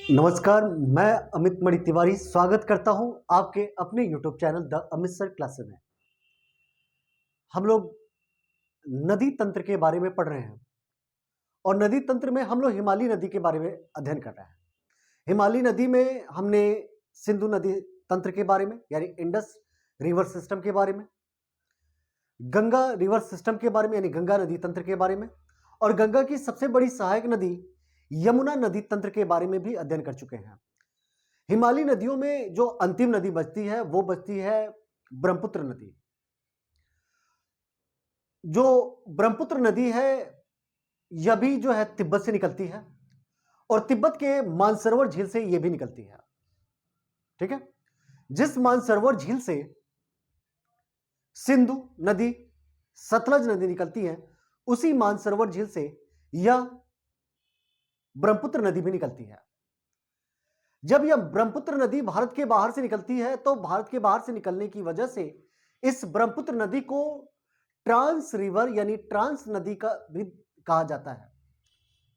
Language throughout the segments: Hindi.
नमस्कार, मैं अमित मणि तिवारी स्वागत करता हूं आपके अपने YouTube channel the Amit sir classes में। हम लोग नदी तंत्र के बारे में पढ़ रहे हैं और नदी तंत्र में हम लोग हिमालय नदी के बारे में अध्ययन कर रहे हैं। हिमालय नदी में हमने सिंधु नदी तंत्र के बारे में यानी इंडस रिवर सिस्टम के बारे में, गंगा रिवर सिस्टम के बारे में यानी गंगा नदी तंत्र के बारे में और गंगा की सबसे बड़ी सहायक नदी यमुना नदी तंत्र के बारे में भी अध्ययन कर चुके हैं। हिमालयी नदियों में जो अंतिम नदी बचती है वो बचती है ब्रह्मपुत्र नदी। जो ब्रह्मपुत्र नदी है यह भी जो है तिब्बत से निकलती है और तिब्बत के मानसरोवर झील से यह भी निकलती है। ठीक है, जिस मानसरोवर झील से सिंधु नदी, सतलज नदी निकलती है, उसी मानसरोवर झील से यह ब्रह्मपुत्र नदी भी निकलती है। जब यह ब्रह्मपुत्र नदी भारत के बाहर से निकलती है तो भारत के बाहर से निकलने की वजह से इस ब्रह्मपुत्र नदी को ट्रांस रिवर यानी ट्रांस नदी का भी कहा जाता है,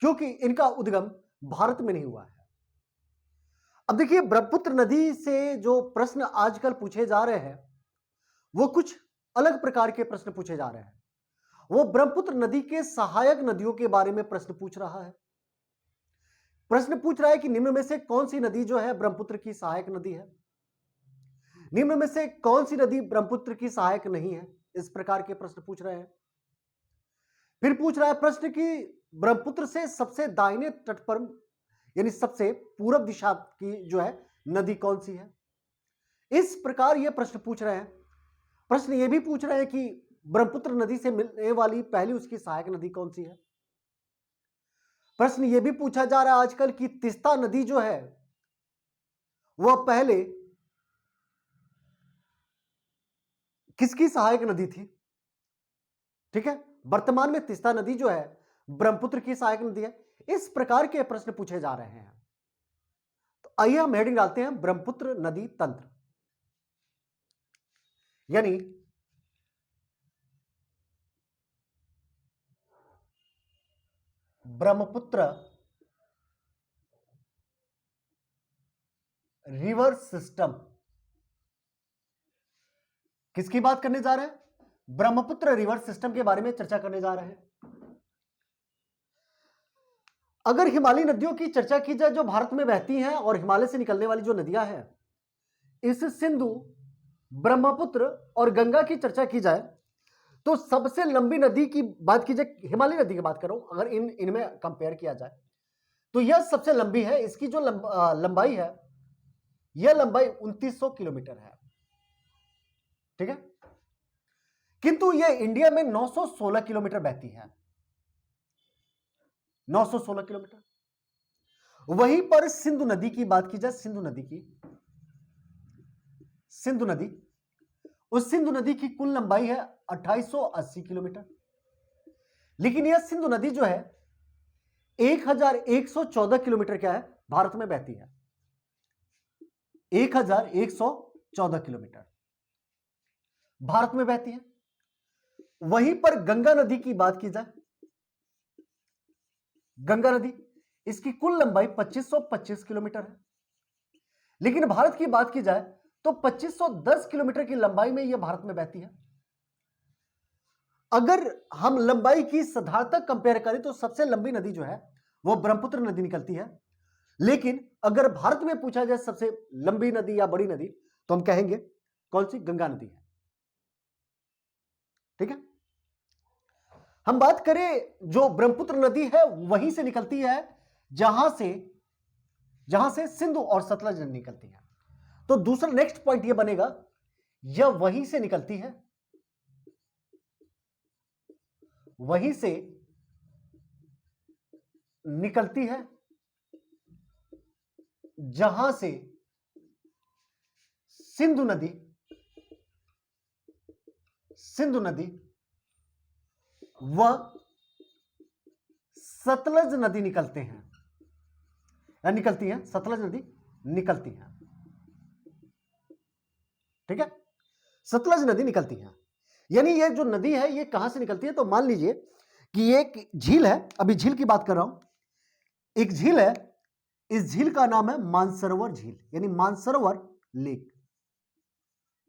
क्योंकि इनका उद्गम भारत में नहीं हुआ है। अब देखिए, ब्रह्मपुत्र नदी से जो प्रश्न आजकल पूछे जा रहे हैं वो कुछ अलग प्रकार के प्रश्न पूछे जा रहे हैं। वो ब्रह्मपुत्र नदी के सहायक नदियों के बारे में प्रश्न पूछ रहा है। प्रश्न पूछ रहा है कि निम्न में से कौन सी नदी जो है ब्रह्मपुत्र की सहायक नदी है, निम्न में से कौन सी नदी ब्रह्मपुत्र की सहायक नहीं है। इस प्रकार के प्रश्न पूछ रहे हैं। फिर पूछ रहा है प्रश्न कि ब्रह्मपुत्र से सबसे दाहिने तट पर यानी सबसे पूर्व दिशा की जो है नदी कौन सी है। इस प्रकार यह प्रश्न पूछ रहे हैं। प्रश्न यह भी पूछ रहे हैं कि ब्रह्मपुत्र नदी से मिलने वाली पहली उसकी सहायक नदी कौन सी है। प्रश्न यह भी पूछा जा रहा है आजकल कि तीस्ता नदी जो है वह पहले किसकी सहायक नदी थी। ठीक है, वर्तमान में तीस्ता नदी जो है ब्रह्मपुत्र की सहायक नदी है। इस प्रकार के प्रश्न पूछे जा रहे हैं। तो आइए हम हेडिंग डालते हैं ब्रह्मपुत्र नदी तंत्र, यानी ब्रह्मपुत्र रिवर सिस्टम। किसकी बात करने जा रहे हैं? ब्रह्मपुत्र रिवर सिस्टम के बारे में चर्चा करने जा रहे हैं। अगर हिमालयी नदियों की चर्चा की जाए जो भारत में बहती हैं और हिमालय से निकलने वाली जो नदियां हैं, इस सिंधु, ब्रह्मपुत्र और गंगा की चर्चा की जाए तो सबसे लंबी नदी की बात की जाए, हिमालयी नदी की बात करो, अगर इनमें कंपेयर किया जाए तो यह सबसे लंबी है। इसकी जो लंबाई है, यह लंबाई 2900 किलोमीटर है। ठीक है, किंतु यह इंडिया में 916 किलोमीटर बहती है। 916 किलोमीटर। वहीं पर सिंधु नदी की बात की जाए, सिंधु नदी, उस सिंधु नदी की कुल लंबाई है 2880 किलोमीटर। लेकिन यह सिंधु नदी जो है 1114 किलोमीटर क्या है, भारत में बहती है। 1114 किलोमीटर भारत में बहती है। वहीं पर गंगा नदी की बात की जाए, गंगा नदी, इसकी कुल लंबाई 2525 किलोमीटर है। लेकिन भारत की बात की जाए तो 2510 किलोमीटर की लंबाई में यह भारत में बहती है। अगर हम लंबाई की साधारणतः कंपेयर करें तो सबसे लंबी नदी जो है वो ब्रह्मपुत्र नदी निकलती है। लेकिन अगर भारत में पूछा जाए सबसे लंबी नदी या बड़ी नदी तो हम कहेंगे कौन सी? गंगा नदी है। ठीक है, हम बात करें जो ब्रह्मपुत्र नदी है वहीं से निकलती है जहां से सिंधु और सतलज नदी निकलती है। तो दूसरा नेक्स्ट पॉइंट यह बनेगा, यह वहीं से निकलती है, वहीं से निकलती है जहां से सिंधु नदी व सतलज नदी निकलते हैं या निकलती है, सतलज नदी निकलती है। ठीक है, सतलज नदी निकलती है। यानी ये जो नदी है ये कहां से निकलती है? तो मान लीजिए कि एक झील है, अभी झील की बात कर रहा हूं, एक झील है इस झील का नाम है मानसरोवर झील, यानी मानसरोवर लेक,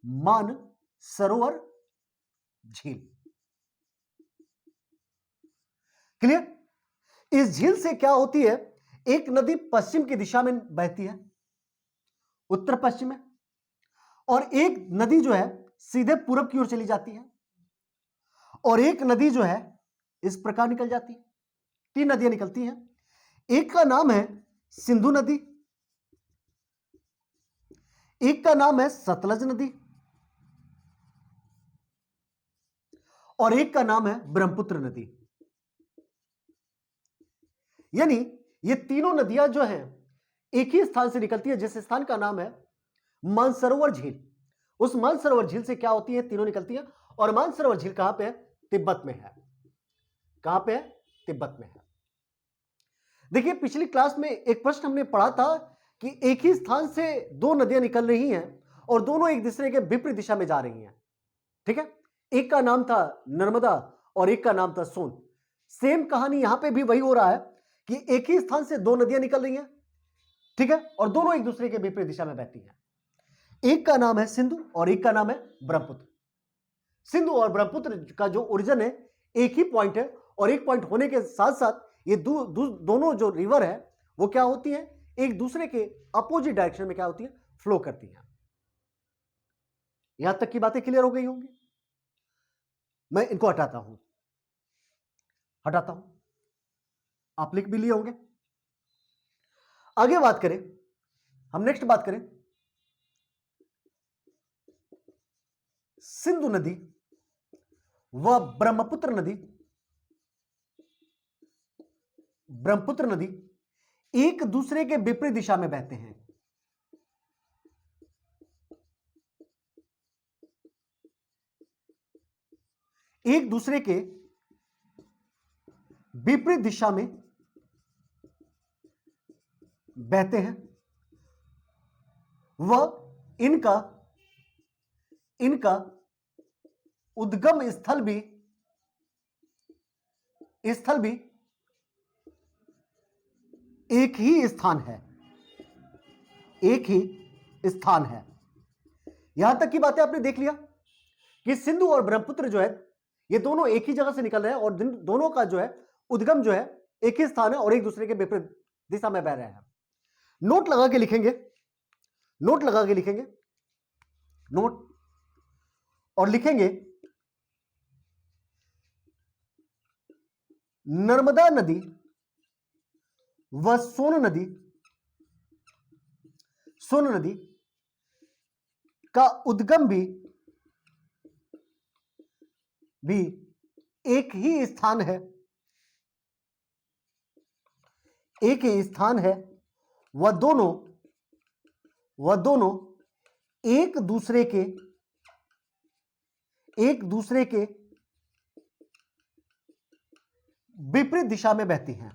मानसरोवर झील। क्लियर। इस झील से क्या होती है, एक नदी पश्चिम की दिशा में बहती है, उत्तर पश्चिम में, और एक नदी जो है सीधे पूरब की ओर चली जाती है, और एक नदी जो है इस प्रकार निकल जाती है। तीन नदियां निकलती हैं। एक का नाम है सिंधु नदी, एक का नाम है सतलज नदी, और एक का नाम है ब्रह्मपुत्र नदी। यानी ये तीनों नदियां जो हैं एक ही स्थान से निकलती है, जिस स्थान का नाम है मानसरोवर झील। उस मानसरोवर झील से क्या होती है, तीनों निकलती है। और मानसरोवर झील कहां पे है, तिब्बत में है। कहां पे है, तिब्बत में है। देखिए पिछली क्लास में एक प्रश्न हमने पढ़ा था कि एक ही स्थान से दो नदियां निकल रही हैं और दोनों एक दूसरे के विपरीत दिशा में जा रही हैं। ठीक है, एक का नाम था नर्मदा और एक का नाम था सोन। सेम कहानी यहां पे भी वही हो रहा है कि एक ही स्थान से दो नदियां निकल रही हैं, ठीक है, और दोनों एक दूसरे के विपरीत दिशा में बहती हैं। एक का नाम है सिंधु और एक का नाम है ब्रह्मपुत्र। सिंधु और ब्रह्मपुत्र का जो ओरिजिन है एक ही पॉइंट है, और एक पॉइंट होने के साथ साथ ये दोनों जो रिवर है वो क्या होती है, एक दूसरे के अपोजिट डायरेक्शन में क्या होती है, फ्लो करती हैं। यहां तक की बातें क्लियर हो गई होंगी। मैं इनको हटाता हूं, आप लिख भी लिए होंगे। आगे बात करें, हम नेक्स्ट बात करें सिंधु नदी व ब्रह्मपुत्र नदी। ब्रह्मपुत्र नदी एक दूसरे के विपरीत दिशा में बहते हैं। एक दूसरे के विपरीत दिशा में बहते हैं व इनका उद्गम स्थल भी एक ही स्थान है। एक ही स्थान है। यहां तक की बातें आपने देख लिया कि सिंधु और ब्रह्मपुत्र जो है ये दोनों एक ही जगह से निकल रहे हैं और दोनों का जो है उद्गम जो है एक ही स्थान है और एक दूसरे के विपरीत दिशा में बह रहे हैं। नोट लगा के लिखेंगे, नोट और लिखेंगे नर्मदा नदी व सोन नदी का उद्गम भी एक ही स्थान है। वह दोनों एक दूसरे के विपरीत दिशा में बहती हैं।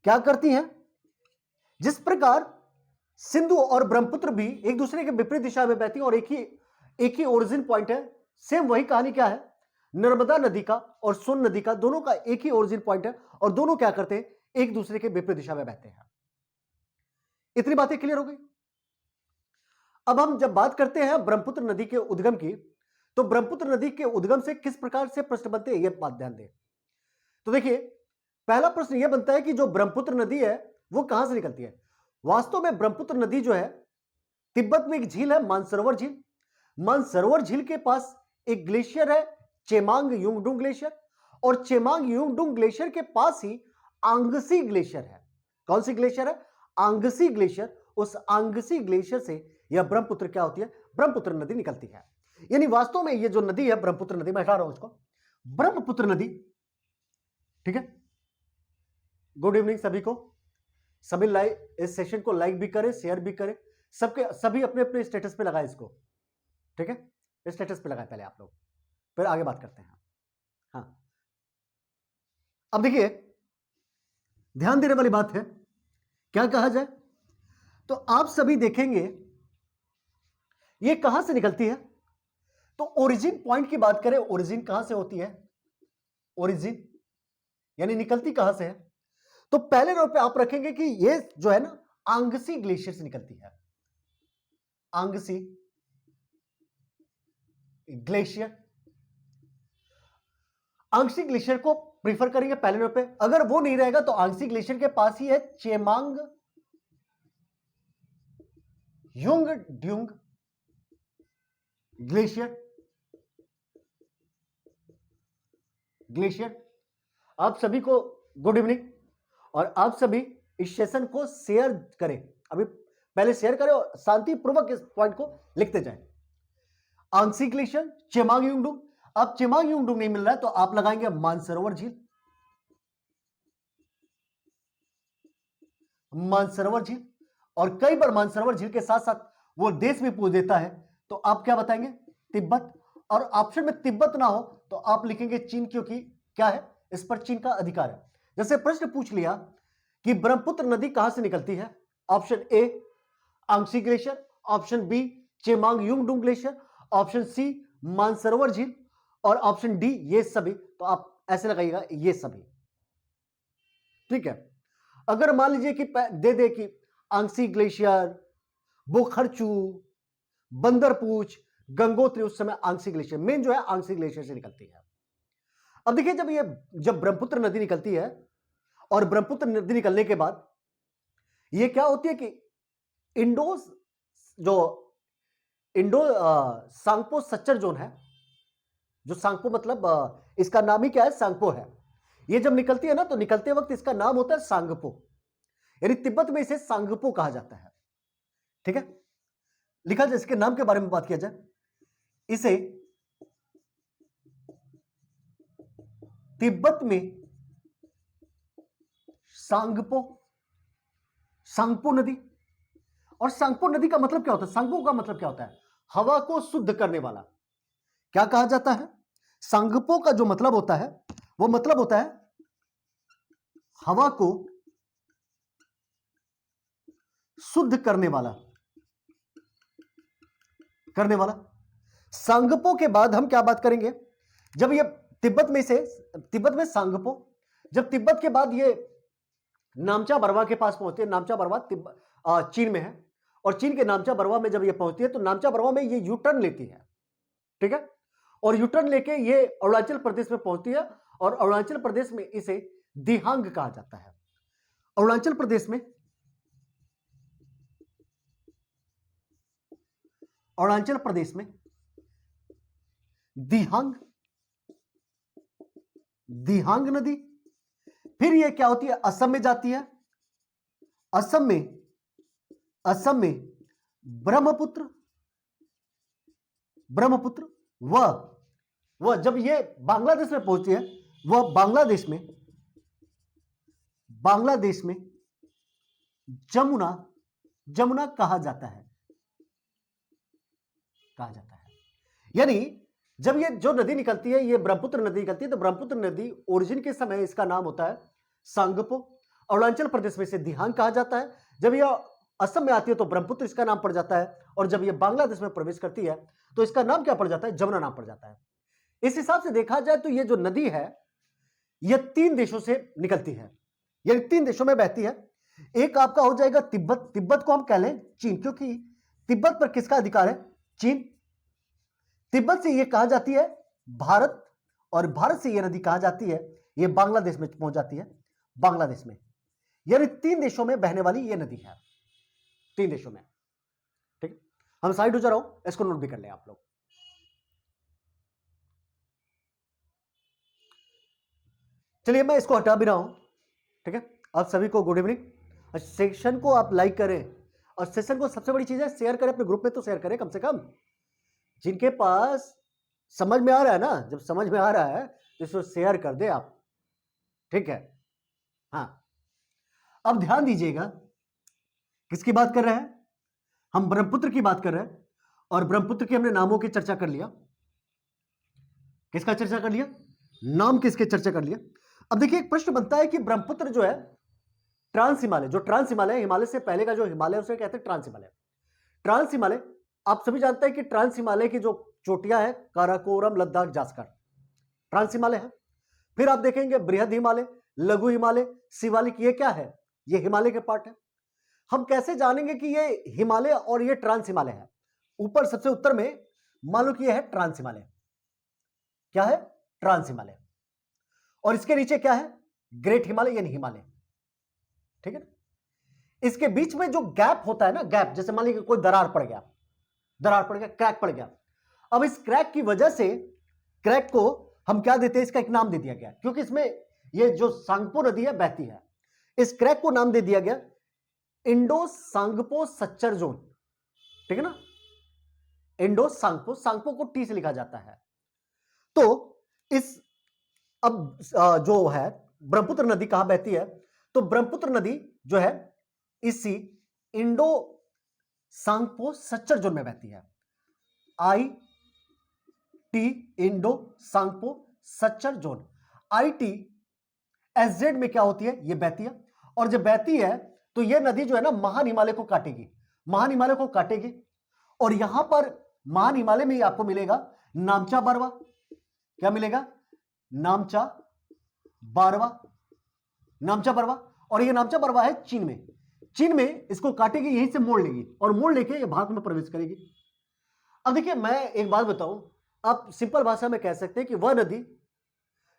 क्या करती हैं? जिस प्रकार सिंधु और ब्रह्मपुत्र भी एक दूसरे के विपरीत दिशा में बहती हैं और एक ही ओरिजिन पॉइंट है, सेम वही कहानी क्या है, नर्मदा नदी का और सोन नदी का दोनों का एक ही ओरिजिन पॉइंट है और दोनों क्या करते हैं, एक दूसरे के विपरीत दिशा में बहते हैं। इतनी बातें क्लियर हो गई। अब हम जब बात करते हैं ब्रह्मपुत्र नदी के उद्गम की, तो ब्रह्मपुत्र नदी के उद्गम से किस प्रकार से प्रश्न बनते हैं, यह बात ध्यान दें। तो देखिए पहला प्रश्न यह बनता है कि जो ब्रह्मपुत्र नदी है वो कहां से निकलती है। वास्तव में ब्रह्मपुत्र नदी जो है तिब्बत में एक झील है, मानसरोवर झील। मानसरोवर झील के पास एक ग्लेशियर है, चेमांग युंगडुंग ग्लेशियर, और चेमांग युंगडुंग ग्लेशियर के पास ही आंगसी ग्लेशियर है। कौन सी ग्लेशियर है? आंगसी ग्लेशियर। उस आंगसी ग्लेशियर से यह ब्रह्मपुत्र क्या होती है, ब्रह्मपुत्र नदी निकलती है। यानी वास्तव में ये जो नदी है ब्रह्मपुत्र नदी, मैं हटा रहा हूं इसको, ब्रह्मपुत्र नदी, ठीक है। गुड इवनिंग सभी को। सभी इस सेशन को लाइक भी करें, शेयर भी करें, सभी अपने अपने स्टेटस पे लगाए इसको, ठीक है, स्टेटस पे लगाए पहले आप लोग, फिर आगे बात करते हैं। हाँ, अब देखिए ध्यान देने वाली बात है, क्या कहा जाए, तो आप सभी देखेंगे ये कहां से निकलती है। तो ओरिजिन पॉइंट की बात करें, ओरिजिन कहां से होती है, ओरिजिन, यानी निकलती कहां से है? तो पहले नंबर पे आप रखेंगे कि ये जो है ना आंगसी ग्लेशियर से निकलती है, आंगसी ग्लेशियर। आंगसी ग्लेशियर को प्रीफर करेंगे पहले नंबर पे। अगर वो नहीं रहेगा तो आंगसी ग्लेशियर के पास ही है चेमांग युंग ड्यूंग ग्लेशियर। ग्लेशियर, आप सभी को गुड इवनिंग, और आप सभी इस सेशन को शेयर करें, अभी पहले शेयर करें और शांतिपूर्वक इस पॉइंट को लिखते जाएं। आंगसी ग्लेशियर, चेमांग युंगडुंग। अब चेमांग युंगडुंग नहीं मिल रहा है तो आप लगाएंगे मानसरोवर झील, मानसरोवर झील। और कई बार मानसरोवर झील के साथ साथ वो देश भी पूछ देता है, तो आप क्या बताएंगे? तिब्बत। और ऑप्शन में तिब्बत ना हो तो आप लिखेंगे चीन, क्योंकि क्या है, इस पर चीन का अधिकार है। जैसे प्रश्न पूछ लिया कि ब्रह्मपुत्र नदी कहां से निकलती है, option A Angsi glacier, option B Chemayungdung glacier, option C Mansarovar झील, और ऑप्शन डी ये सभी। तो आप ऐसे लगाइएगा ये सभी, ठीक है। अगर मान लीजिए कि दे दे कि आंगसी ग्लेशियर, बोखरचू, बंदरपूछ, गंगोत्री, उस समय आंगसी ग्लेशियर मेन जो है आंगसी ग्लेशियर से निकलती है। अब देखिए जब ब्रह्मपुत्र नदी निकलती है और ब्रह्मपुत्र नदी निकलने के बाद ये क्या होती है कि इंडो सांगपो सच्चर जोन है, जो सांगपो मतलब इसका नाम ही क्या है, सांगपो है। ये जब निकलती है ना तो निकलते वक्त इसका नाम होता है सांगपो, यानी तिब्बत में इसे सांगपो कहा जाता है, ठीक है। लिखा जाए, इसके नाम के बारे में बात किया जाए, इसे तिब्बत में सांगपो नदी। और सांगपो नदी का मतलब क्या होता है? सांगपो का मतलब क्या होता है? हवा को शुद्ध करने वाला। क्या कहा जाता है? सांगपो का जो मतलब होता है वो मतलब होता है हवा को शुद्ध करने वाला। सांगपो के बाद हम क्या बात करेंगे? जब ये तिब्बत में सांगपो, जब तिब्बत के बाद ये नामचा बरवा के पास पहुंचते हैं, नामचा बरवा चीन में है, और चीन के नामचा बरवा में जब ये पहुंचती है तो नामचा बरवा में ये यू टर्न लेती है, ठीक है। और यू टर्न लेके ये अरुणाचल प्रदेश में पहुंचती है, और अरुणाचल प्रदेश में इसे दिहांग कहा जाता है। अरुणाचल प्रदेश में दिहांग नदी। फिर ये क्या होती है? असम में जाती है, असम में ब्रह्मपुत्र वह जब ये बांग्लादेश में पहुंचती है, वह बांग्लादेश में जमुना कहा जाता है। यानी जब ये जो नदी निकलती है, ये ब्रह्मपुत्र नदी निकलती है, तो ब्रह्मपुत्र नदी ओरिजिन के समय इसका नाम होता है सांगपो। अरुणाचल प्रदेश में इसे दिहांग कहा जाता है। जब यह असम में आती है तो ब्रह्मपुत्र इसका नाम पड़ जाता है, और जब यह बांग्लादेश में प्रवेश करती है तो इसका नाम क्या पड़ जाता है? जमुना नाम पड़ जाता है। इस हिसाब से देखा जाए तो यह जो नदी है यह 3 देशों से निकलती है, यानी 3 देशों में बहती है। एक आपका हो जाएगा तिब्बत को हम कह लें चीन, क्योंकि तिब्बत पर किसका अधिकार है? चीन। तिब्बत से यह कहा जाती है भारत, और भारत से यह नदी कहा जाती है, यह बांग्लादेश में पहुंच जाती है, बांग्लादेश में। यानी 3 देशों में बहने वाली यह नदी है, 3 देशों में, ठीक। हम साइड हो जा रहा हूं, इसको नोट भी कर लें आप लोग। चलिए मैं इसको हटा भी रहा हूं, ठीक है। आप सभी को गुड इवनिंग। सेशन को आप लाइक करें, और सेशन को सबसे बड़ी चीज है शेयर करें, अपने ग्रुप में तो शेयर करें कम से कम। जिनके पास समझ में आ रहा है ना, जब समझ में आ रहा है तो इसको शेयर कर दे आप, ठीक है। हाँ, अब ध्यान दीजिएगा, किसकी बात कर रहे हैं? हम ब्रह्मपुत्र की बात कर रहे हैं, और ब्रह्मपुत्र के हमने नामों की चर्चा कर लिया। किसका चर्चा कर लिया? नाम किसके चर्चा कर लिया। अब देखिए एक प्रश्न बनता है कि ब्रह्मपुत्र जो है ट्रांस हिमालय, हिमालय से पहले का जो हिमालय उसे कहते हैं ट्रांस हिमालय। आप सभी जानते हैं कि ट्रांस हिमालय की जो चोटियां है काराकोरम, लद्दाख, जास्कर, ट्रांस हिमालय है। फिर आप देखेंगे बृहद हिमालय, लघु हिमालय, शिवालिक, ये क्या है? ये हिमालय के पार्ट है। हम कैसे जानेंगे कि ये हिमालय और ये ट्रांस हिमालय है? ऊपर सबसे उत्तर में मान लो कि ये है ट्रांस हिमालय। क्या है? ट्रांस हिमालय। और इसके नीचे क्या है? ग्रेट हिमालय यानी हिमालय। ठीक है ना? इसके बीच में जो गैप होता है ना, गैप, जैसे मान लीजिए कोई दरार पड़ गया, क्रैक पड़ गया। अब इस क्रैक की वजह से, क्रैक को हम क्या देते हैं? इसका एक नाम दे दिया गया, क्योंकि इसमें ये जो सांगपो नदी है बहती है, इस क्रैक को नाम दे दिया गया इंडो सांगपो सच्चर जोन। ठीक है ना? इंडो सांगपो, सांगपो को टी से लिखा जाता है। तो इस अब जो है ब्रह्मपुत्र नदी कहां बहती है? तो ब्रह्मपुत्र नदी जो है इसी इंडो सांगपो सच्चर जोन में बहती है। I T, Indo Tsangpo suture zone. I T SZ में क्या होती है? ये बहती है। और जब बहती है तो ये नदी जो है ना महान हिमालय को काटेगी, महान हिमालय को काटेगी। और यहां पर महान हिमालय में आपको मिलेगा नामचा बारवा। क्या मिलेगा? नामचा बारवा, नामचा बारवा। और ये नामचा बारवा है चीन में। चीन में इसको काटेगी, यहीं से मोड़ लेगी और मोड़ लेके ये भारत में प्रवेश करेगी। अब देखिए, मैं एक बात बताऊं, आप सिंपल भाषा में कह सकते हैं कि वह नदी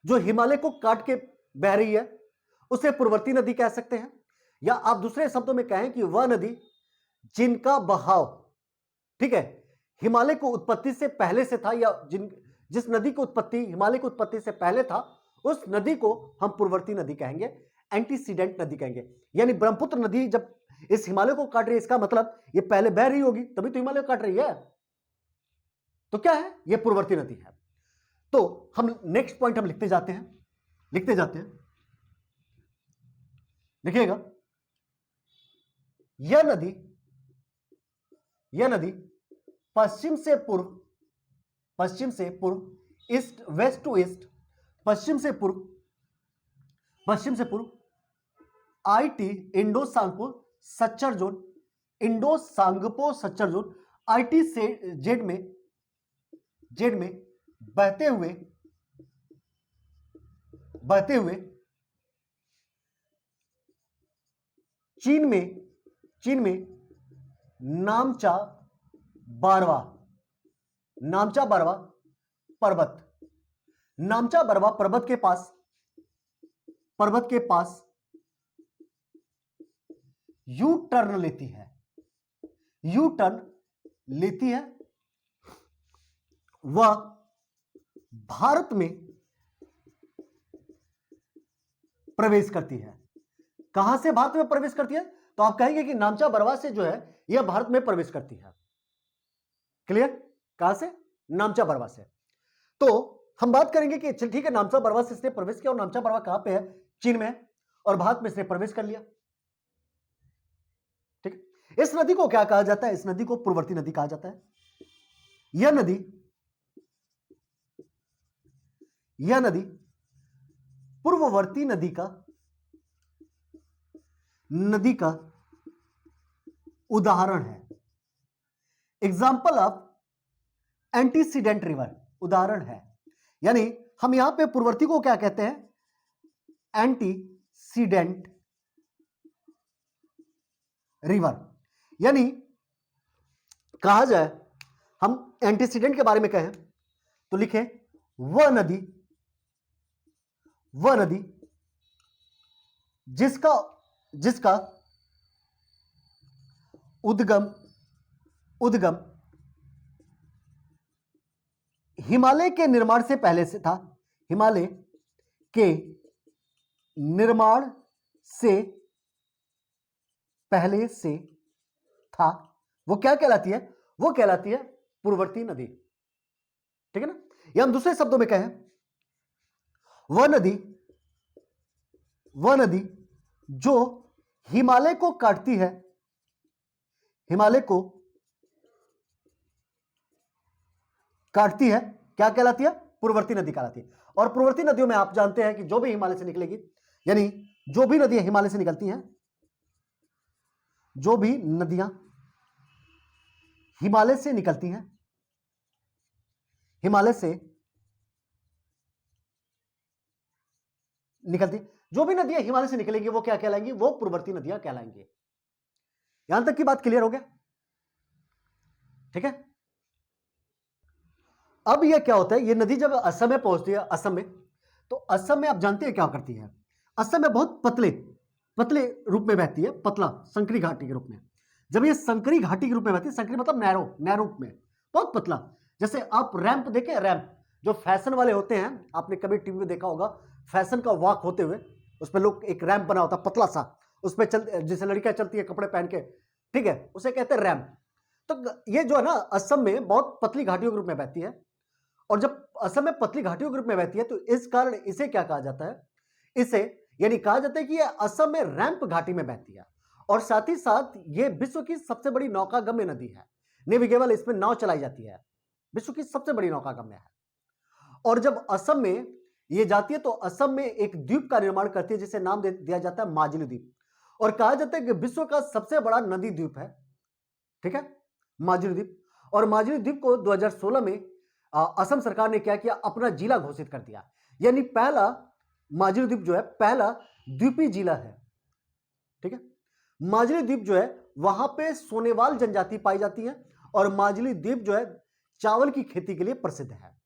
जो हिमालय को काट के बह रही है उसे पूर्ववर्ती नदी कह सकते हैं, या आप दूसरे शब्दों में कहें कि वह नदी जिनका बहाव, ठीक है, हिमालय को उत्पत्ति से पहले से था, या जिस नदी की उत्पत्ति हिमालय की उत्पत्ति से पहले था, उस नदी को हम पूर्ववर्ती नदी कहेंगे, एंटीसीडेंट नदी कहेंगे। यानी ब्रह्मपुत्र नदी जब इस हिमालय को काट रही है, इसका मतलब ये पहले बह रही होगी, तभी तो हिमालय को काट रही है। तो क्या है? ये पूर्ववर्ती नदी है। तो हम नेक्स्ट पॉइंट हम लिखते जाते हैं। देखिएगा, यह नदी पश्चिम से पूर्व, ईस्ट वेस्ट टू ईस्ट, पश्चिम से पूर्व IT Indo Tsangpo suture zone, IT S Z में बहते हुए चीन में नामचा बारवा पर्वत के पास यू टर्न लेती है। वह भारत में प्रवेश करती है। कहां से भारत में प्रवेश करती है? तो आप कहेंगे कि नामचा बरवा से जो है यह भारत में प्रवेश करती है। क्लियर? कहां से? नामचा बरवा से। तो हम बात करेंगे कि चल ठीक है, नामचा बरवा से इसने प्रवेश किया, और नामचा बरवा कहां पे है? चीन में है, और भारत में इसने प्रवेश कर लिया। ठीक है, इस नदी को क्या कहा जाता है? इस नदी को पूर्ववर्ती नदी कहा जाता है। यह नदी पूर्ववर्ती नदी का उदाहरण है। एग्जाम्पल ऑफ एंटीसीडेंट रिवर, उदाहरण है। यानी हम यहां पे पूर्ववर्ती को क्या कहते हैं? Antecedent river. यानी कहा जाए, हम एंटीसीडेंट के बारे में कहें तो लिखें वह नदी जिसका उद्गम हिमालय के निर्माण से पहले से था। हिमालय के निर्माण से पहले से था। वो क्या कहलाती है? वो कहलाती है पूर्ववर्ती नदी। ठीक है ना? या हम दूसरे शब्दों में कहें, वह नदी जो हिमालय को काटती है, क्या कहलाती है? पूर्ववर्ती नदी कहलाती है। और पूर्ववर्ती नदियों में आप जानते हैं कि जो भी हिमालय से निकलेगी, यानी जो भी नदियां हिमालय से निकलती हैं, जो भी नदियां हिमालय से निकलती हैं, हिमालय से निकलती, जो भी नदियां हिमालय से निकलेंगी वो क्या कहलाएंगी, वो पूर्ववर्ती नदियां कहलाएंगी। यहां तक की बात क्लियर हो गया? ठीक है। अब यह क्या होता है, ये नदी जब असम में पहुंचती है, असम में, तो असम में आप जानते हैं क्या करती है, असम में बहुत पतले पतले रूप में बहती है, पतला संकरी घाटी के रूप में। जब ये संकरी घाटी के रूप में बहती है, संकरी मतलब नैरो, नैरो रूप में, बहुत पतला, जैसे आप रैंप देखें, रैंप जो फैशन वाले होते हैं, आपने कभी टीवी में देखा होगा, फैशन का वॉक होते हुए उसमें लोग एक रैंप बना होता पतला सा, उस पर चल, जैसे लड़कियां चलती है कपड़े पहन के, ठीक है, उसे कहते हैं रैंप। तो ये जो है ना असम में बहुत पतली घाटियों के रूप में बहती है, और जब असम में पतली घाटियों के रूप में बहती है तो इस कारण इसे क्या कहा जाता है, इसे यानी कहा जाता है कि यह असम में रैंप घाटी में बहती है, और साथ ही साथ यह विश्व की सबसे बड़ी नौकागम्य नदी है, नेविगेबल, इसमें नाव चलाई जाती है, विश्व की सबसे बड़ी नौकागम्य है। और जब असम में यह जाती है तो असम में एक द्वीप का निर्माण करती है जिसे नाम दिया जाता है माजुली द्वीप, और कहा जाता है कि विश्व का सबसे बड़ा नदी द्वीप है, ठीक है, माजुली द्वीप। और माजुली द्वीप को 2016 में असम सरकार ने क्या किया, अपना जिला घोषित कर दिया, यानी पहला माजुली द्वीप जो है पहला द्वीपीय जिला है, ठीक है। माजुली द्वीप जो है वहां पे सोनेवाल जनजाति पाई जाती है, और माजुली द्वीप जो है चावल की खेती के लिए प्रसिद्ध है।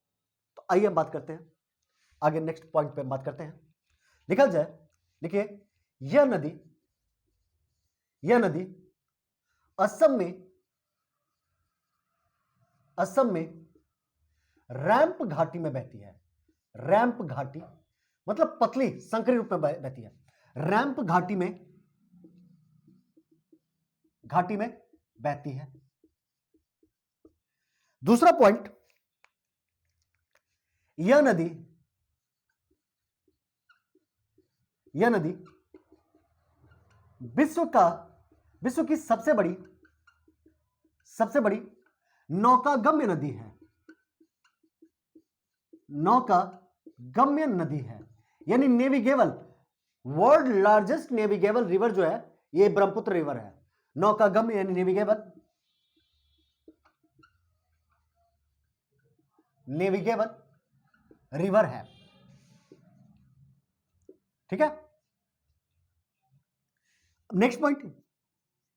तो आइए हम बात करते हैं आगे, नेक्स्ट पॉइंट पे बात करते हैं, निकल जाए। देखिए यह नदी असम में रैंप घाटी में बहती है। रैंप घाटी मतलब पतली संकरी रूप में बहती है, रैंप घाटी में बहती है। दूसरा पॉइंट, यह नदी विश्व की सबसे बड़ी नौकागम्य नदी है, नौकागम्य नदी है, यानी navigable, world largest navigable river जो है ये ब्रह्मपुत्र रिवर है। नौकागम्य यानी नेविगेबल रिवर है, ठीक है। नेक्स्ट पॉइंट,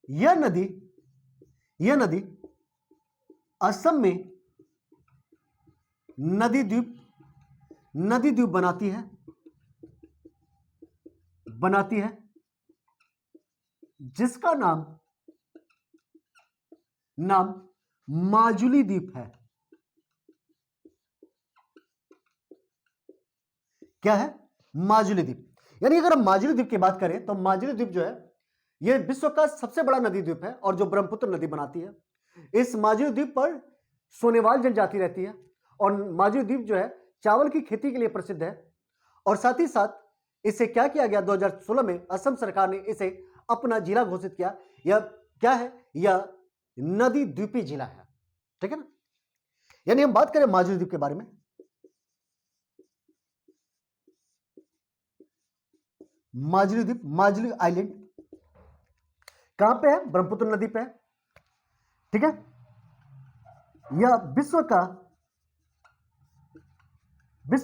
यह नदी असम में नदी द्वीप बनाती है जिसका नाम माजुली द्वीप है। क्या है, माजुली द्वीप। यानी अगर हम माजुली द्वीप की बात करें तो माजुली द्वीप जो है यह विश्व का सबसे बड़ा नदी द्वीप है, और जो ब्रह्मपुत्र नदी बनाती है। इस माजुली द्वीप पर सोनेवाल जनजाति रहती है, और माजुली द्वीप जो है चावल की खेती के लिए प्रसिद्ध है। और साथ ही साथ इसे क्या किया गया, 2016 में असम सरकार ने इसे अपना जिला घोषित किया। यह क्या है, यह नदी द्वीपीय जिला है, ठीक है ना। यानी हम बात करें माजुली द्वीप के बारे में, माजुली द्वीप, माजुली आइलैंड कहां पे है, ब्रह्मपुत्र नदी पे है, ठीक है। यह विश्व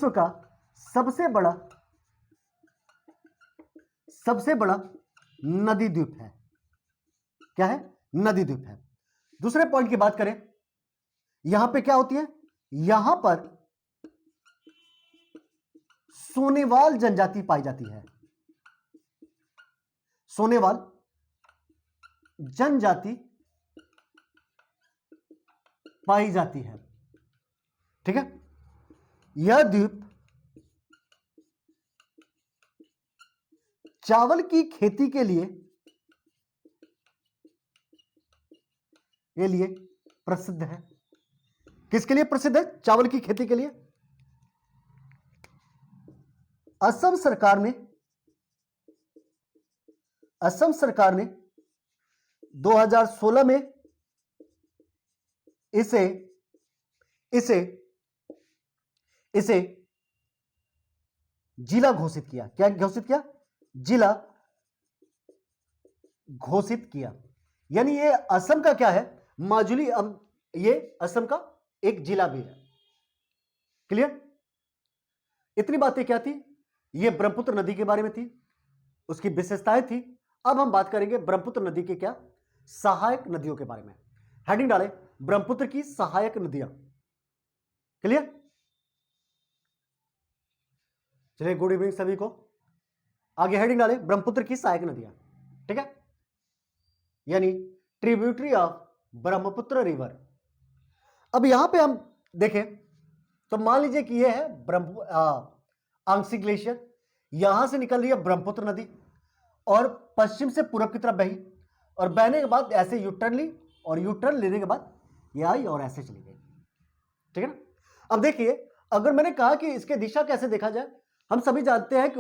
का सबसे बड़ा नदी द्वीप है। क्या है, नदी द्वीप है। दूसरे पॉइंट की बात करें, यहां पे क्या होती है, यहां पर सोनेवाल जनजाति पाई जाती है, सोनेवाल जनजाति पाई जाती है, ठीक है। यह द्वीप चावल की खेती के लिए प्रसिद्ध है। किसके लिए प्रसिद्ध है, चावल की खेती के लिए। असम सरकार ने 2016 में इसे जिला घोषित किया। क्या घोषित किया, जिला घोषित किया। यानी ये असम का क्या है, माजुली, अब ये असम का एक जिला भी है। क्लियर, इतनी बातें क्या थी ये ब्रह्मपुत्र नदी के बारे में थी, उसकी विशेषताएं थी। अब हम बात करेंगे ब्रह्मपुत्र नदी के क्या सहायक नदियों के बारे में। हेडिंग डालें ब्रह्मपुत्र की सहायक नदियां। क्लियर? चलिए, गुड इवनिंग सभी को। आगे हेडिंग डालें ब्रह्मपुत्र की सहायक नदियां। ठीक है, यानी ट्रिब्यूटरी ऑफ ब्रह्मपुत्र रिवर। अब यहां पे हम देखें तो मान लीजिए कि यह है आंशिक ग्लेशियर, यहां से निकल रही है ब्रह्मपुत्र नदी और पश्चिम से पूर्व की तरफ बही, और बहने के बाद ऐसे यूटर्न ली, और यूटर्न लेने के बाद ये आई और ऐसे चली गई। ठीक है ना? अब देखिए, अगर मैंने कहा कि इसके दिशा कैसे देखा जाए, हम सभी जानते हैं कि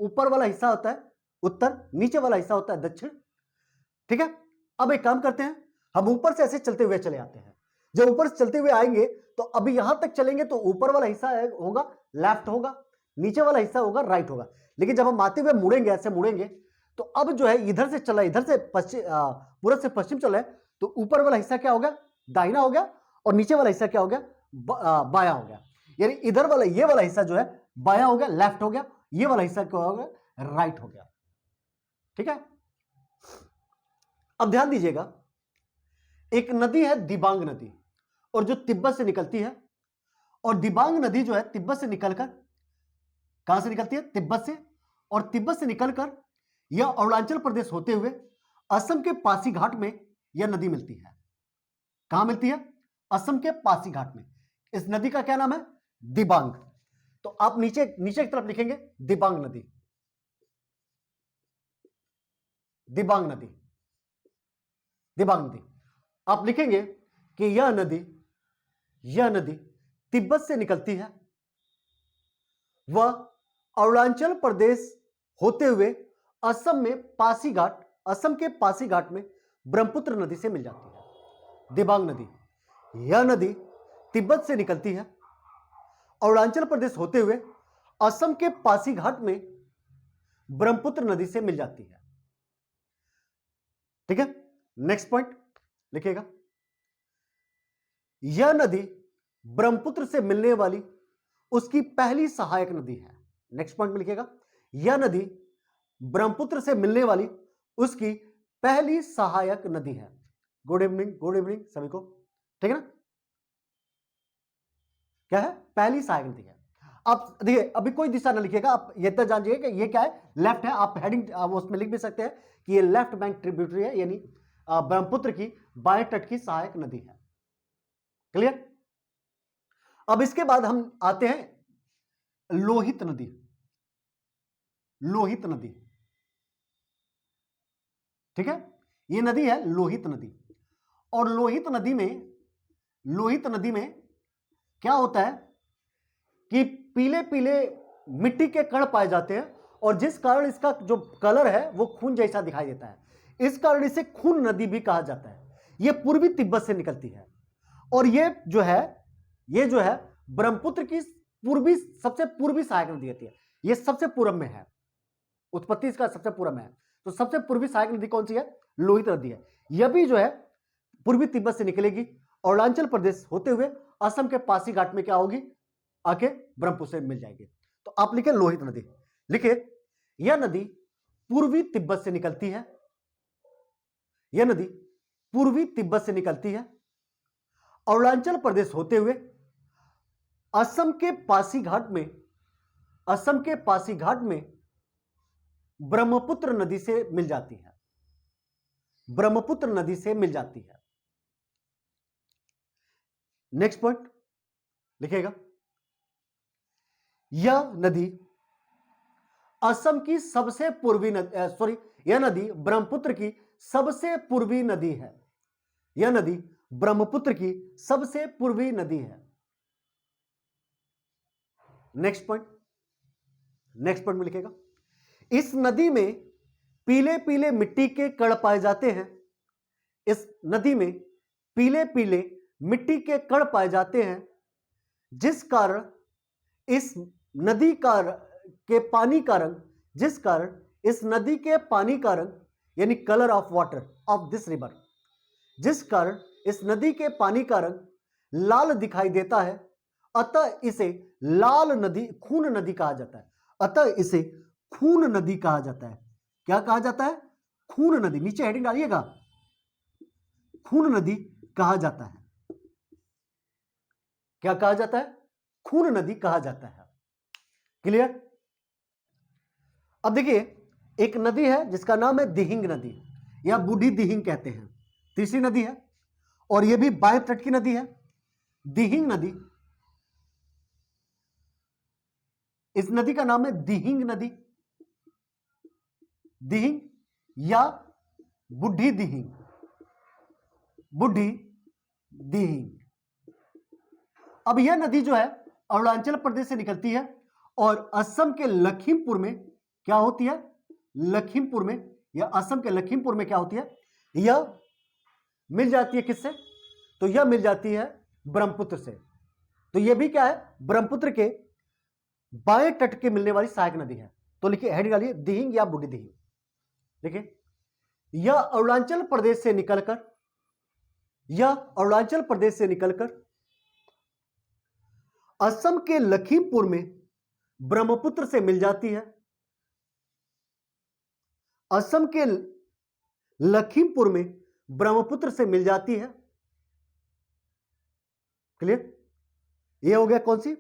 ऊपर वाला हिस्सा होता है उत्तर, नीचे वाला हिस्सा होता है दक्षिण। ठीक है, अब एक काम करते हैं, हम ऊपर से ऐसे चलते हुए चले आते हैं। जब ऊपर से चलते हुए आएंगे तो अभी यहां तक चलेंगे तो ऊपर वाला हिस्सा होगा लेफ्ट होगा, नीचे वाला हिस्सा होगा राइट होगा। लेकिन जब हम आते हुए मुड़ेंगे, ऐसे मुड़ेंगे, तो अब जो है इधर से चला, इधर से पश्चिम, पूरब से पश्चिम चला है, तो ऊपर वाला हिस्सा क्या हो गया दाहिना हो गया, और नीचे वाला हिस्सा क्या हो गया बायां हो गया। यानी इधर वाला ये वाला हिस्सा जो है बायां हो गया, लेफ्ट हो गया, ये वाला हिस्सा क्या हो गया राइट हो गया। ठीक है, अब ध्यान दीजिएगा, एक नदी है दिबांग नदी, और जो तिब्बत से निकलती है, और दिबांग नदी जो है तिब्बत से निकलकर कहां से निकलती है तिब्बत से, और तिब्बत से निकलकर यह अरुणाचल प्रदेश होते हुए असम के पासीघाट में यह नदी मिलती है। कहां मिलती है? असम के पासीघाट में। इस नदी का क्या नाम है? दिबांग। तो आप नीचे नीचे की तरफ लिखेंगे दिबांग नदी, दिबांग नदी, दिबांग नदी। आप लिखेंगे कि यह नदी तिब्बत से निकलती है, वह अरुणाचल प्रदेश होते हुए असम में पासीघाट, असम के पासीघाट में ब्रह्मपुत्र नदी से मिल जाती है। दिबांग नदी, यह नदी तिब्बत से निकलती है, अरुणाचल प्रदेश होते हुए असम के पासीघाट में ब्रह्मपुत्र नदी से मिल जाती है। ठीक है, नेक्स्ट पॉइंट लिखिएगा, यह नदी ब्रह्मपुत्र से मिलने वाली उसकी पहली सहायक नदी है। नेक्स्ट पॉइंट में लिखिएगा, यह नदी ब्रह्मपुत्र से मिलने वाली उसकी पहली सहायक नदी है। गुड इवनिंग सभी को। ठीक है ना? क्या है? पहली सहायक नदी है। आप देखिए, अभी कोई दिशा ना लिखिएगा, आप ये तो जानिए कि ये क्या है, लेफ्ट है। आप हेडिंग उसमें लिख भी सकते हैं कि ये लेफ्ट बैंक ट्रिब्यूटरी है, यानी ब्रह्मपुत्र की बाएं तट की सहायक नदी है। क्लियर? अब इसके बाद हम आते हैं लोहित नदी। लोहित नदी, ठीक है, ये नदी है लोहित नदी। और लोहित नदी में क्या होता है कि पीले पीले मिट्टी के कण पाए जाते हैं, और जिस कारण इसका जो कलर है वो खून जैसा दिखाई देता है, इस कारण इसे खून नदी भी कहा जाता है। यह पूर्वी तिब्बत से निकलती है, और ये जो है ब्रह्मपुत्र की सबसे पूर्वी सहायक नदी होती है। यह सबसे पूर्व में है, उत्पत्ति इसका सबसे पूर्व में है। तो सबसे पूर्वी सहायक नदी कौन सी है? लोहित नदी है। यह भी जो है पूर्वी तिब्बत से निकलेगी, अरुणाचल प्रदेश होते हुए असम के पासीघाट में क्या होगी, आके ब्रह्मपुत्र से मिल जाएगी। तो आप लिखे लोहित नदी। लिखे, यह नदी पूर्वी तिब्बत से निकलती है, यह नदी पूर्वी तिब्बत से निकलती है, अरुणाचल प्रदेश होते हुए असम के पासीघाट में ब्रह्मपुत्र नदी से मिल जाती है, ब्रह्मपुत्र नदी से मिल जाती है। नेक्स्ट पॉइंट लिखेगा, यह नदी असम की सबसे पूर्वी नदी, यह नदी ब्रह्मपुत्र की सबसे पूर्वी नदी है। यह नदी ब्रह्मपुत्र की सबसे पूर्वी नदी है। नेक्स्ट पॉइंट में लिखेगा, इस नदी में पीले पीले मिट्टी के कण पाए जाते हैं। इस नदी में पीले पीले मिट्टी के कण पाए जाते हैं, जिस कारण इस नदी के पानी का रंग यानी colour of water of this river, जिस कारण इस नदी के पानी का रंग लाल दिखाई देता है, अतः इसे खून नदी कहा जाता है। अतः इसे खून नदी कहा जाता है। क्या कहा जाता है? खून नदी। नीचे हेडिंग डालिएगा, खून नदी कहा जाता है। क्या कहा जाता है? खून नदी कहा जाता है। क्लियर? अब देखिए, एक नदी है जिसका नाम है दिहिंग नदी या बूढ़ी दिहिंग कहते हैं, तीसरी नदी है और यह भी बाएं तट की नदी है। दिहिंग नदी, इस नदी का नाम है दिहिंग नदी, दिहिंग या बुढ़ी दिहिंग, बुढ़ी दिहिंग। अब यह नदी जो है अरुणाचल प्रदेश से निकलती है और असम के लखीमपुर में क्या होती है? लखीमपुर में, या असम के लखीमपुर में क्या होती है? यह मिल जाती है किससे? तो यह मिल जाती है ब्रह्मपुत्र से। तो यह भी क्या है? ब्रह्मपुत्र के बाएं तट के मिलने वाली सहायक नदी है। तो लिखिए, हेड डालिए दिहिंग या बुढ़ी दिहिंग। देखिए, यह अरुणाचल प्रदेश से निकलकर, यह अरुणाचल प्रदेश से निकलकर असम के लखीमपुर में ब्रह्मपुत्र से मिल जाती है। असम के लखीमपुर में ब्रह्मपुत्र से मिल जाती है। क्लियर? यह हो गया कौन सी?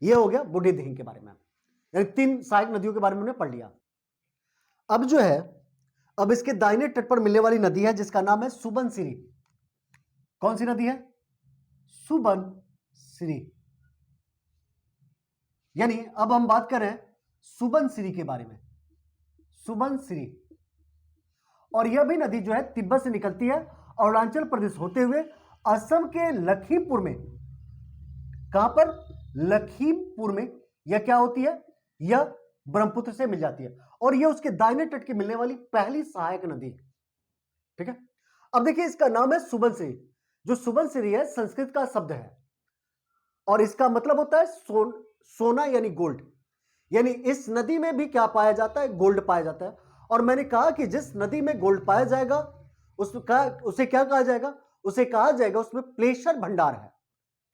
यह हो गया बूढ़ी दिहिंग के बारे में, यानी 3 सहायक नदियों के बारे में हमने पढ़ लिया। अब जो है, अब इसके दाहिने तट पर मिलने वाली नदी है जिसका नाम है सुबनसिरी। कौन सी नदी है? सुबनसिरी। यानी अब हम बात कर रहे हैं सुबनसिरी के बारे में, सुबनसिरी। और यह भी नदी जो है तिब्बत से निकलती है, अरुणाचल प्रदेश होते हुए असम के लखीमपुर में, कहां पर? लखीमपुर में यह क्या होती है? यह ब्रह्मपुत्र से मिल जाती है और यह उसके दाहिने तट की मिलने वाली पहली सहायक नदी है। ठीक है? अब देखिए, इसका नाम है सुबनसिरी। जो सुबनसिरी है संस्कृत का शब्द है और इसका मतलब होता है सोना यानी गोल्ड। यानी इस नदी में भी क्या पाया जाता है? गोल्ड पाया जाता है। और मैंने कहा कि जिस नदी में गोल्ड पाया जाएगा उसे क्या कहा जाएगा? उसे कहा जाएगा उसमें प्लेशर भंडार है।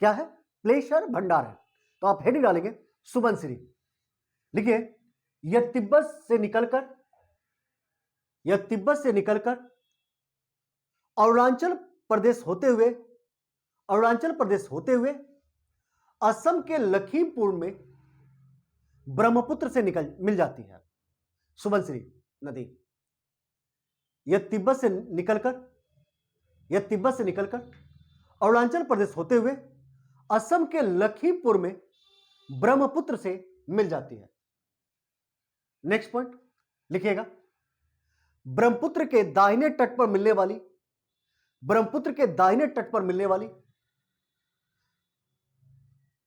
क्या है? प्लेशर भंडार है। तो आप हेडिंग डालेंगे सुबनसिरी। लिखिए, यह तिब्बत से निकलकर अरुणाचल प्रदेश होते हुए असम के लखीमपुर में ब्रह्मपुत्र से मिल जाती है सुबनसिरी नदी। यह तिब्बत से निकलकर अरुणाचल प्रदेश होते हुए असम के लखीमपुर में ब्रह्मपुत्र से मिल जाती है। नेक्स्ट पॉइंट लिखिएगा, ब्रह्मपुत्र के दाहिने तट पर मिलने वाली,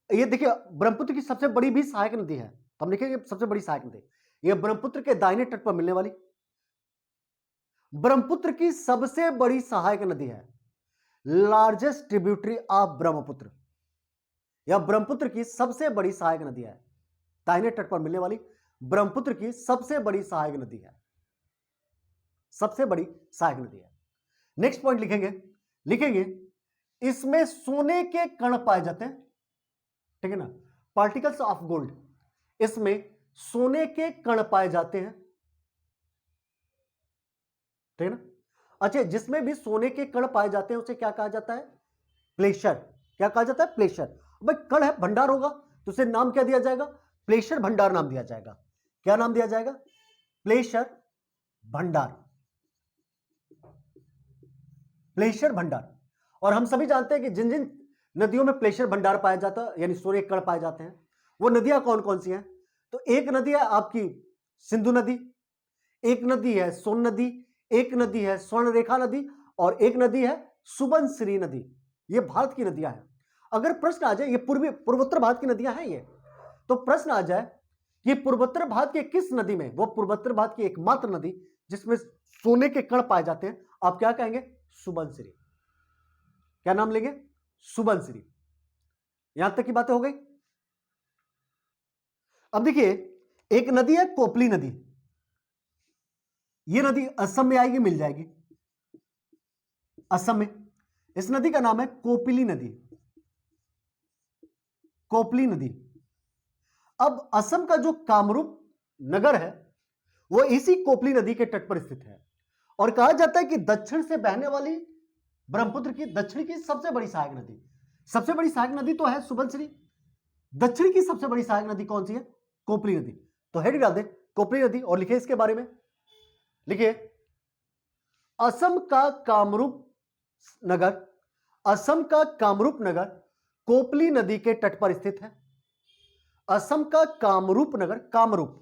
ये देखिए ब्रह्मपुत्र की सबसे बड़ी भी सहायक नदी है। तो हम लिखेंगे सबसे बड़ी सहायक नदी, यह ब्रह्मपुत्र के दाहिने तट पर मिलने वाली ब्रह्मपुत्र की सबसे बड़ी सहायक नदी है, लार्जेस्ट ट्रिब्यूटरी ऑफ ब्रह्मपुत्र। यह ब्रह्मपुत्र की सबसे बड़ी सहायक नदी है, दाहिने तट पर मिलने वाली ब्रह्मपुत्र की सबसे बड़ी सहायक नदी है, सबसे बड़ी सहायक नदी है। नेक्स्ट पॉइंट लिखेंगे इसमें सोने के कण पाए जाते हैं। ठीक है ना? पार्टिकल्स ऑफ गोल्ड, इसमें सोने के कण पाए जाते हैं। ठीक है ना? अच्छा, जिसमें भी सोने के कण पाए जाते हैं उसे क्या कहा जाता है? प्लेशर। क्या कहा जाता है? प्लेशर। भाई कण है, भंडार होगा तो उसे नाम क्या दिया जाएगा? प्लेशर भंडार नाम दिया जाएगा। क्या नाम दिया जाएगा? प्लेशर भंडार, प्लेशर भंडार। और हम सभी जानते हैं कि जिन जिन नदियों में प्लेशर भंडार पाया जाता है यानी सोने के कण पाए जाते हैं, वो नदियां कौन कौन सी हैं? तो एक नदी है आपकी सिंधु नदी, एक नदी है सोन नदी, एक नदी है स्वर्णरेखा नदी और एक नदी है सुबनसिरी नदी। ये भारत की नदियां हैं। अगर प्रश्न आ जाए ये पूर्वोत्तर भारत की नदियां हैं ये, तो प्रश्न आ जाए कि पूर्वोत्तर भारत के किस नदी में, वो पूर्वोत्तर भारत की एकमात्र नदी जिसमें सोने के कण पाए जाते हैं, आप क्या कहेंगे? सुबनसिरी। क्या नाम लेंगे? सुबनसिरी। यहां तक की बातें हो गई। अब देखिए, एक नदी है कोपली नदी। यह नदी असम में आएगी, मिल जाएगी असम में। इस नदी का नाम है कोपिली नदी, कोपली नदी। अब असम का जो कामरूप नगर है वो इसी कोपली नदी के तट पर स्थित है और कहा जाता है कि दक्षिण से बहने वाली ब्रह्मपुत्र की दक्षिण की सबसे बड़ी सहायक नदी। सबसे बड़ी सहायक नदी तो है सुबनसिरी, दक्षिण की सबसे बड़ी सहायक नदी कौन सी है? कोपली नदी। तो हेड डाल दे कोपली नदी और लिखे इसके बारे में, लिखिए असम का कामरूप नगर, असम का कामरूप नगर कोपली नदी के तट पर स्थित है। असम का कामरूप नगर, कामरूप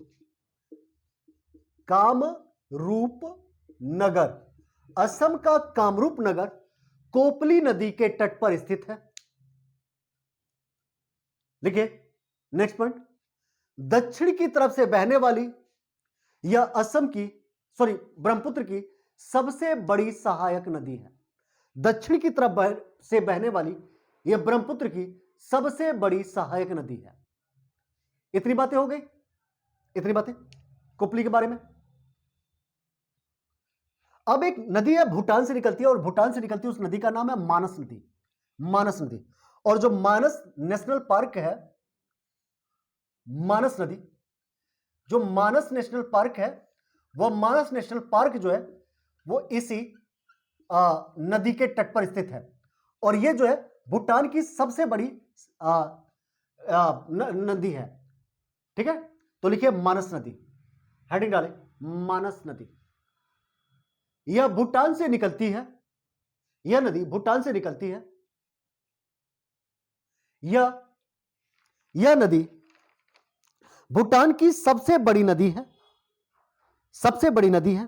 नगर, असम का कामरूप नगर कोपली नदी के तट पर स्थित है। लिखिए नेक्स्ट पॉइंट, दक्षिण की तरफ से बहने वाली यह असम की ब्रह्मपुत्र की सबसे बड़ी सहायक नदी है। दक्षिण की तरफ से बहने वाली यह ब्रह्मपुत्र की सबसे बड़ी सहायक नदी है। इतनी बातें हो गई, इतनी बातें कोपली के बारे में। अब एक नदी है भूटान से निकलती है और भूटान से निकलती है उस नदी का नाम है मानस नदी। मानस नदी, और जो मानस नेशनल पार्क है, मानस नदी, जो मानस नेशनल पार्क है, वह मानस नेशनल पार्क जो है वो इसी नदी के तट पर स्थित है और यह जो है भूटान की सबसे बड़ी नदी है। ठीक है, तो लिखिए मानस नदी, हेडिंग डालें मानस नदी। यह भूटान से निकलती है, यह नदी भूटान से निकलती है। यह नदी भूटान की सबसे बड़ी नदी है, सबसे बड़ी नदी है,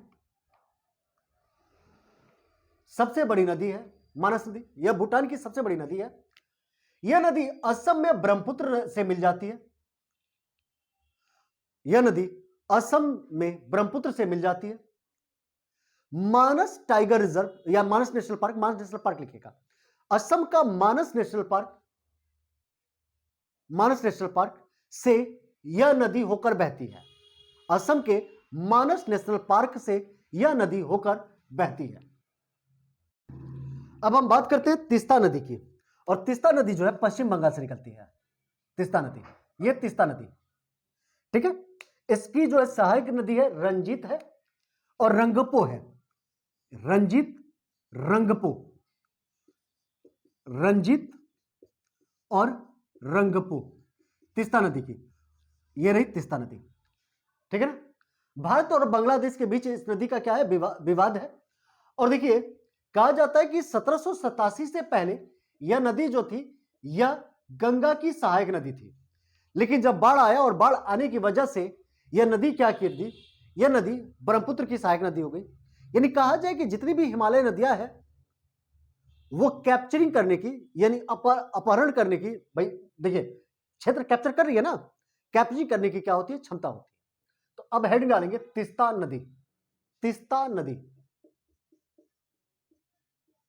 सबसे बड़ी नदी है मानस नदी। यह भूटान की सबसे बड़ी नदी है। यह नदी असम में ब्रह्मपुत्र से मिल जाती है। यह नदी असम में ब्रह्मपुत्र से मिल जाती है। मानस टाइगर रिजर्व या मानस नेशनल पार्क, मानस नेशनल पार्क लिखिएगा, असम का मानस नेशनल पार्क, मानस नेशनल पार्क से यह नदी होकर बहती है। असम के मानस नेशनल पार्क से यह नदी होकर बहती है। अब हम बात करते हैं तीस्ता नदी की, और तीस्ता नदी जो है पश्चिम बंगाल से निकलती है। तीस्ता नदी, यह तीस्ता नदी, ठीक है। इसकी जो है सहायक नदी है रंजीत है और रंगपो है। रंजीत, रंगपो, रंजीत और रंगपो, तीस्ता नदी की यह रही तीस्ता नदी, ठीक है ना। भारत और बांग्लादेश के बीच इस नदी का क्या है, विवाद है। और देखिए कहा जाता है कि 1787 से पहले यह नदी जो थी यह गंगा की सहायक नदी थी, लेकिन जब बाढ़ आया और बाढ़ आने की वजह से यह नदी क्या की थी, यह नदी ब्रह्मपुत्र की सहायक नदी हो गई। यानी कहा जाए कि जितनी भी हिमालय नदियां हैं वो कैप्चरिंग करने की, यानी अपहरण करने की, भाई देखिए क्षेत्र कैप्चर कर रही है ना, कैप्चरिंग करने की क्या होती है, क्षमता होती है। तो अब हेडिंग डालेंगे तीस्ता नदी, तीस्ता नदी,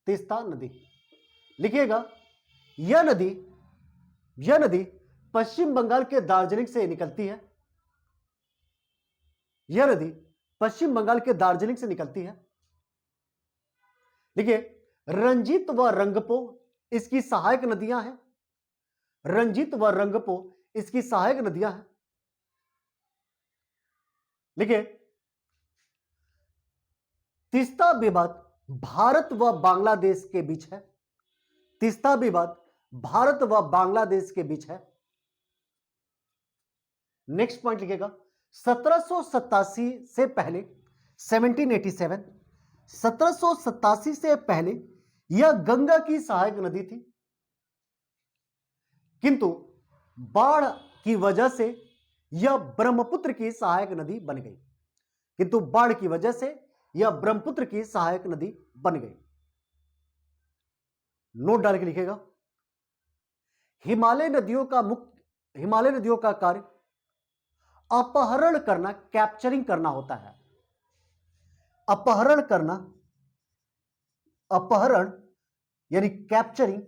तीस्ता नदी लिखिएगा। यह नदी पश्चिम बंगाल के दार्जिलिंग से निकलती है। यह नदी पश्चिम बंगाल के दार्जिलिंग से निकलती है। देखिए रंजीत व रंगपो इसकी सहायक नदियां हैं। रंजीत व रंगपो इसकी सहायक नदियां हैं। देखिए तीस्ता विवाद भारत व बांग्लादेश के बीच है। तीस्ता विवाद भारत व बांग्लादेश के बीच है। नेक्स्ट पॉइंट लिखिएगा, 1787 से पहले 1787, 1787 से पहले यह गंगा की सहायक नदी थी, किंतु बाढ़ की वजह से यह ब्रह्मपुत्र की सहायक नदी बन गई। किंतु बाढ़ की वजह से यह ब्रह्मपुत्र की सहायक नदी बन गई। नोट डाल के लिखेगा, हिमालय नदियों का कार्य अपहरण करना, कैप्चरिंग करना होता है। अपहरण करना, अपहरण यानी कैप्चरिंग,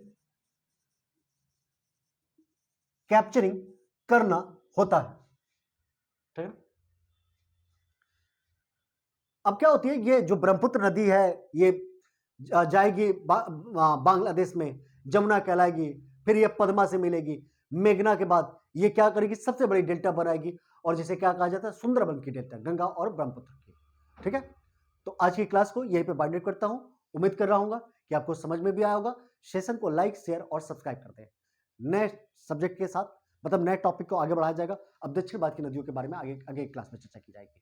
कैप्चरिंग करना होता है, ठीक है। अब क्या होती है, ये जो ब्रह्मपुत्र नदी है ये जाएगी बांग्लादेश में, जमुना कहलाएगी, फिर ये पद्मा से मिलेगी, मेघना के बाद ये क्या करेगी, सबसे बड़ी डेल्टा बनाएगी और जिसे क्या कहा जाता है, सुंदरबन की डेल्टा, गंगा और ब्रह्मपुत्र की। ठीक है, तो आज की क्लास को यहीं पे बाइंड करता हूं। उम्मीद कर रहा हूं कि आपको समझ में भी आया होगा। सेशन को लाइक, शेयर और सब्सक्राइब कर दें। नए सब्जेक्ट के साथ, मतलब नए टॉपिक को आगे बढ़ाया जाएगा। अब दक्षिण भारत की नदियों के बारे में आगे आगे क्लास में चर्चा की जाएगी।